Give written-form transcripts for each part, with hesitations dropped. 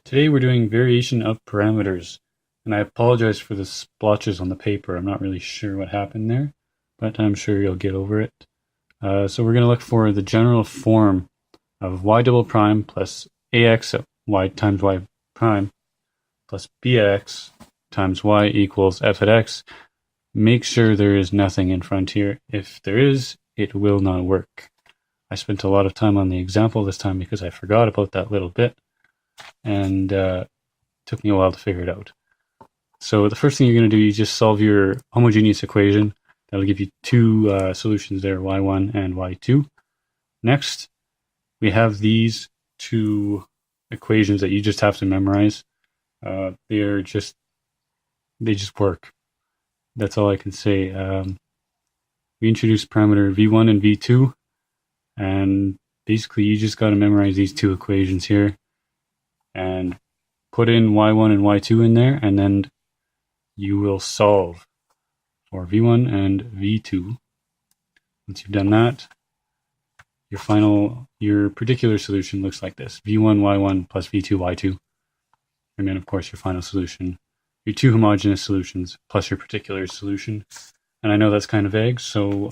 Today we're doing variation of parameters, and I apologize for the splotches on the paper. I'm not really sure what happened there, but I'm sure you'll get over it. So we're going to look for the general form of y double prime plus ax at y times y prime plus bx times y equals f at x. Make sure there is nothing in front here. If there is, it will not work. I spent a lot of time on the example this time because I forgot about that little bit, and took me a while to figure it out. So the first thing you're going to do is just solve your homogeneous equation. That'll give you two solutions there, y1 and y2. Next, we have these two equations that you just have to memorize. They just work. That's all I can say. We introduced parameter v1 and v2, and basically you just got to memorize these two equations here and put in y1 and y2 in there, and then you will solve for v1 and v2. Once you've done that, your particular solution looks like this: v1 y1 plus v2 y2, and then of course your final solution, your two homogeneous solutions plus your particular solution. And I know that's kind of vague, so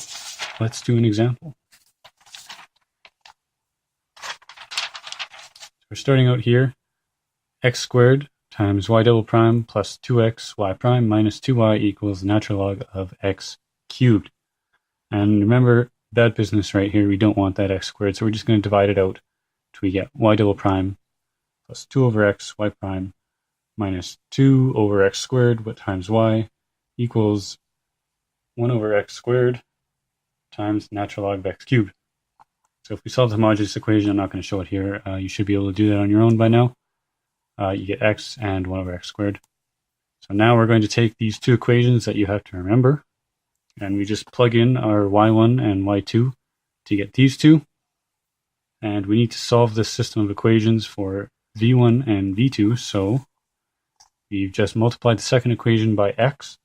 let's do an example. We're starting out here. X squared times y double prime plus 2x y prime minus 2y equals the natural log of x cubed. And remember, bad business right here. We don't want that x squared, so we're just going to divide it out till we get y double prime plus 2 over x y prime minus 2 over x squared times y equals 1 over x squared times natural log of x cubed. So if we solve the homogeneous equation, I'm not going to show it here. You should be able to do that on your own by now. You get x and 1 over x squared. So now we're going to take these two equations that you have to remember, and we just plug in our y1 and y2 to get these two. And we need to solve this system of equations for v1 and v2. So we've just multiplied the second equation by x,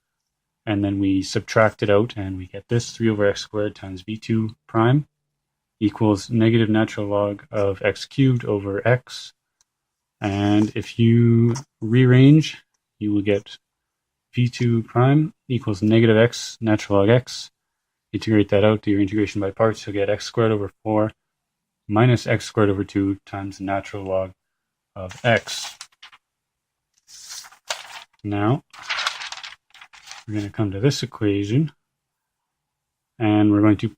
and then we subtract it out, and we get this 3 over x squared times v2 prime equals negative natural log of x cubed over x. And if you rearrange, you will get v2 prime equals negative x natural log x. Integrate that out, do your integration by parts, you'll get x squared over 4 minus x squared over 2 times the natural log of x. Now, we're going to come to this equation, and we're going to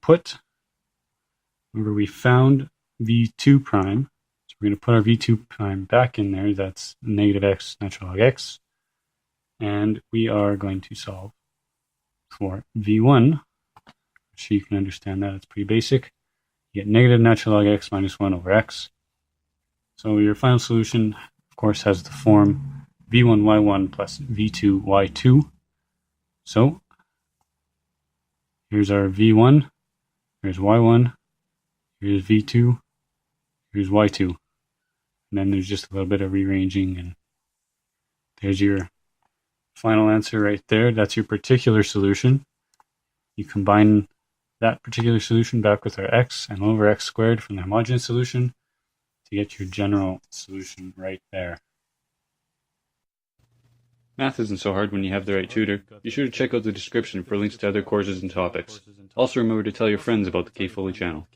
remember we found v2 prime, so we're going to put our v2 prime back in there. That's negative x natural log x. And we are going to solve for v1, so you can understand that it's pretty basic. You get negative natural log x minus 1 over x. So your final solution, of course, has the form v1 y1 plus v2 y2. So here's our v1, here's y1, here's v2, here's y2. And then there's just a little bit of rearranging, and there's your final answer right there. That's your particular solution. You combine that particular solution back with our x and 1 over x squared from the homogeneous solution to get your general solution right there. Math isn't so hard when you have the right tutor. Be sure to check out the description for links to other courses and topics. Also remember to tell your friends about the TheKFully channel.